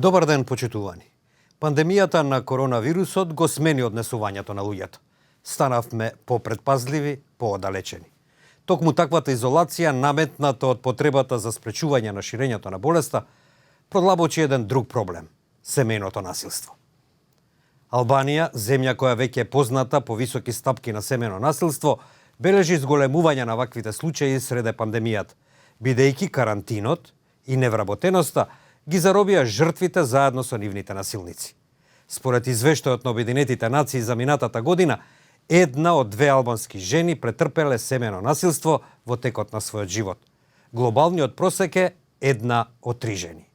Добар ден, почитувани. Пандемијата на коронавирусот го смени однесувањето на луѓето. Станавме попредпазливи, поодалечени. Токму таквата изолација, наметната од потребата за спречување на ширењето на болеста, продлабочи еден друг проблем – семејното насилство. Албанија, земја која веќе е позната по високи стапки на семејно насилство, бележи зголемување на ваквите случаи среде пандемијата, бидејќи карантинот и невработеноста ги заробија жртвите заедно со нивните насилници. Според извештајот на Обединетите нации за минатата година, една од две албански жени претрпеле семејно насилство во текот на својот живот. Глобалниот просек е една од 3 жени.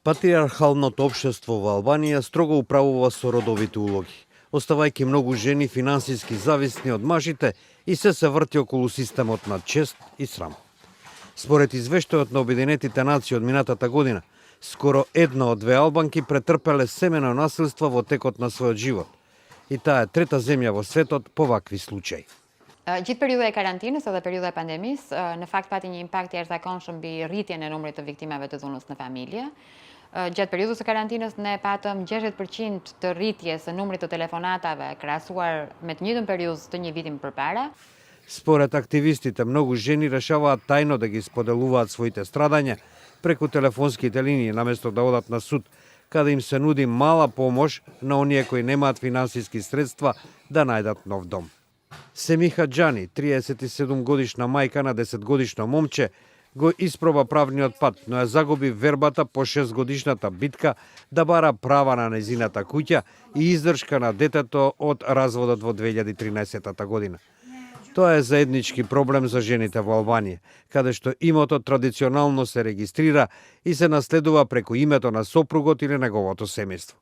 Патриархалното општество во Албанија строго управува со родовите улоги, оставајќи многу жени финансиски зависни од мажите и се врти околу системот на чест и срам. Според извештајот на Обединетите нации од минатата година, скоро една од две албанки претрпеле семејно насилство во текот на својот живот. И таа е трета земја во светот по вакви случаи. Gjithë periudha e karantinës edhe periudha e pandemisë, në fakt pati një impakt i jashtëzakonshëm mbi rritjen e numrit të viktimave të dhunës në familje. Gjatë periudhës së karantinës ne patëm 60% të rritjes së numrit të telefonatave krahasuar me të njëjtën periudhë të një viti më përpara. Според активистите, многу жени решаваат тајно да ги споделуваат своите страдања преку телефонските линии, наместо да одат на суд, каде им се нуди мала помош на оние кои немаат финансиски средства да најдат нов дом. Семиха Џани, 37 годишна мајка на 10 годишно момче, го испроба правниот пат, но ја загуби вербата по 6 годишната битка да бара права на незината куќа и издршка на детето од разводот во 2013 година. Тоа е заеднички проблем за жените во Албанија, каде што имото традиционално се регистрира и се наследува преку името на сопругот или неговото семејство.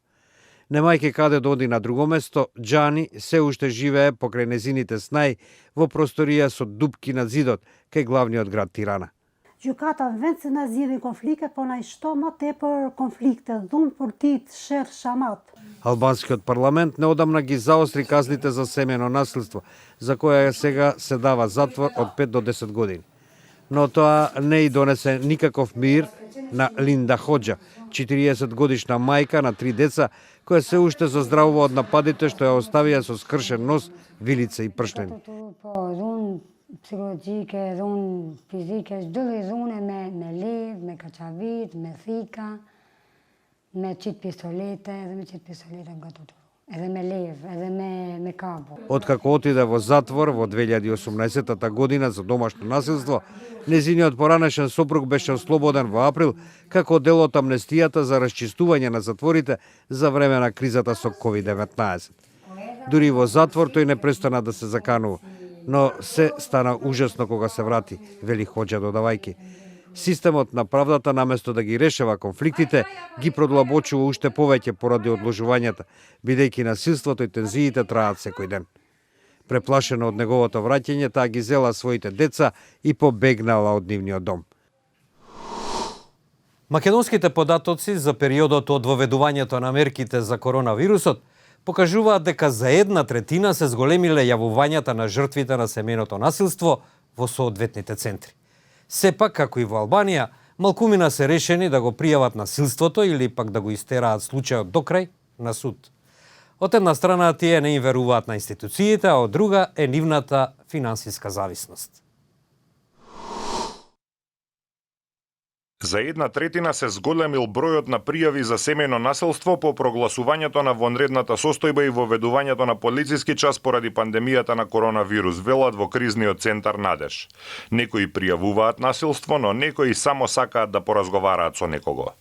Немајќи каде да оди на друго место, Џани се уште живее покрај незините снај во просторија со дупки на зидот кај главниот град Тирана. Gjykata në vend se na zgjidhin konflikte, po na I shto më tepër konflikte, dhunë për ti të sherr shamat. Албанскиот парламент неодамна ги заостри казните за семејно насилство, за која сега се дава затвор од 5 до 10 години. Но тоа не и донесе никаков мир на Линда Хоџа, 40 годишна мајка на 3 деца, која се уште заздравува од нападите што ја оставија со скршен нос, вилица и прштени. Psikologjike, dhunë fizike, çdo lloj dhune me levë, me kaçavit, me thika, me qit pistolete, edhe me qit pistolete nga tuturu. Edhe me levë, edhe me kapo. Откако отиде во затвор во 2018 година за домашно насилство, незиниот поранешен сопруг беше ослободен во април како дел од амнестијата за расчистување на затворите за време на кризата со COVID-19. Дури во затвор тој не престана да се заканува, но се стана ужасно кога се врати, вели Хоџа додавајки. Системот на правдата, наместо да ги решава конфликтите, ги продлабочува уште повеќе поради одложувањата, бидејќи насилството и тензиите траат секој ден. Преплашена од неговото враќање, таа ги зела своите деца и побегнала од нивниот дом. Македонските податоци за периодот од воведувањето на мерките за коронавирусот покажуваат дека за 1/3 се зголемиле јавувањата на жртвите на семејното насилство во соодветните центри. Сепак, како и во Албанија, малкумина се решени да го пријават насилството или пак да го истераат случајот до крај на суд. Од една страна тие не им веруваат на институциите, а од друга е нивната финансиска зависност. За 1/3 се зголемил бројот на пријави за семејно насилство по прогласувањето на вонредната состојба и воведувањето на полициски час поради пандемијата на коронавирус, велат во кризниот центар Надеж. Некои пријавуваат насилство, но некои само сакаат да поразговараат со некого.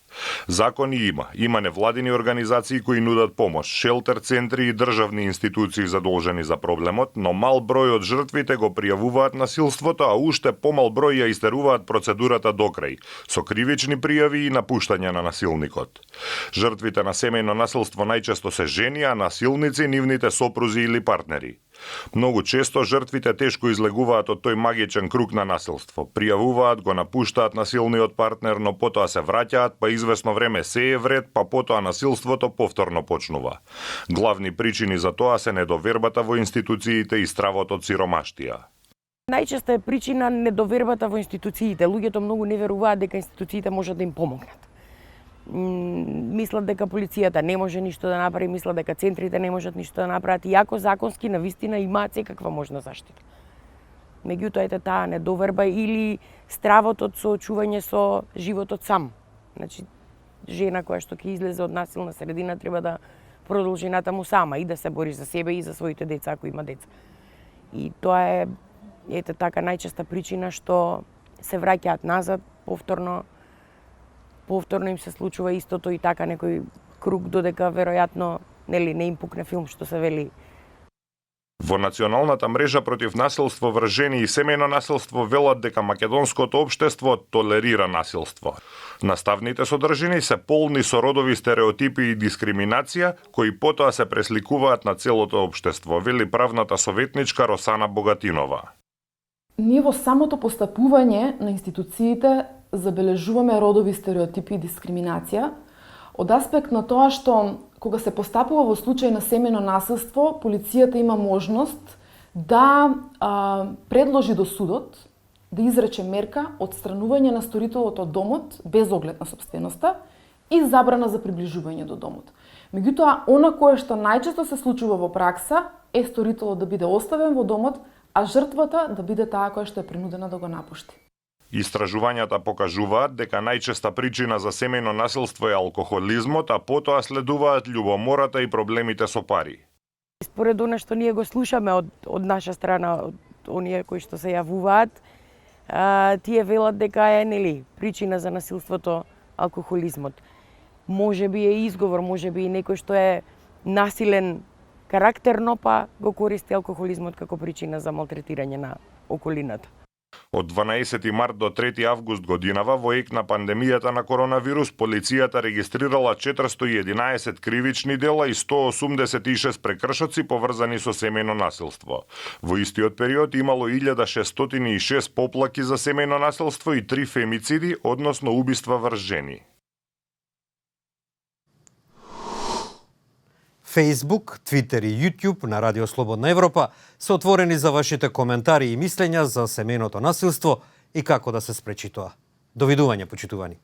Закони има невладини организации кои нудат помош, шелтер центри и државни институции задолжени за проблемот, но мал број од жртвите го пријавуваат насилството, а уште помал број ја истеруваат процедурата до крај, со кривични пријави и напуштање на насилникот. Жртвите на семејно насилство најчесто се жени, а насилници нивните сопрузи или партнери. Многу често жртвите тешко излегуваат од тој магичен круг на насилство. Пријавуваат, го напуштаат насилниот партнер, но потоа се враќаат, па извесно време се е вред, па потоа насилството повторно почнува. Главни причини за тоа се недовербата во институциите и стравот од сиромаштија. Најчеста е причина недовербата во институциите. Луѓето многу не веруваат дека институциите можат да им помогнат. Мислат дека полицијата не може ништо да направи, мислат дека центрите не можат ништо да направат, иако законски навистина имаат секаква можна заштита. Меѓутоа ете таа недоверба или стравот од соочување со животот сам. Значи, жена која што ќе излезе од насилна средина треба да продолжи натаму сама и да се бори за себе и за своите деца ако има деца. И тоа е ете така најчеста причина што се враќаат назад повторно им се случува истото и така некој круг додека веројатно нели не им пукне филм што се вели. Во Националната мрежа против насилство врз жени и семејно насилство велат дека македонското општество толерира насилство. Наставните содржини се полни со родови стереотипи и дискриминација кои потоа се пресликуваат на целото општество, вели правната советничка Росана Богатинова. Ние во самото постапување на институциите забележуваме родови стереотипи и дискриминација од аспект на тоа што кога се постапува во случај на семејно насилство, полицијата има можност да предложи до судот да изрече мерка одстранување на сторителот од домот без оглед на сопственоста и забрана за приближување до домот. Меѓутоа, она кое што најчесто се случува во пракса е сторителот да биде оставен во домот, а жртвата да биде таа која што е принудена да го напушти. Истражувањата покажуваат дека најчеста причина за семејно насилство е алкохолизмот, а потоа следуваат љубомората и проблемите со пари. Според она што ние го слушаме од наша страна, од оние кои што се јавуваат, тие велат дека е нели причина за насилството алкохолизмот. Може би е изговор, може би и некој што е насилен карактерно, па го користи алкохолизмот како причина за малтретирање на околината. Од 12 март до 3 август годинава, во ек на пандемијата на коронавирус, полицијата регистрирала 411 кривични дела и 186 прекршоци поврзани со семејно насилство. Во истиот период имало 1606 поплаки за семејно насилство и 3 фемициди, односно убиства врз жени. Facebook, Twitter и YouTube на Радио Слободна Европа се отворени за вашите коментари и мислења за семејното насилство и како да се спречи тоа. Довидување, почитувани.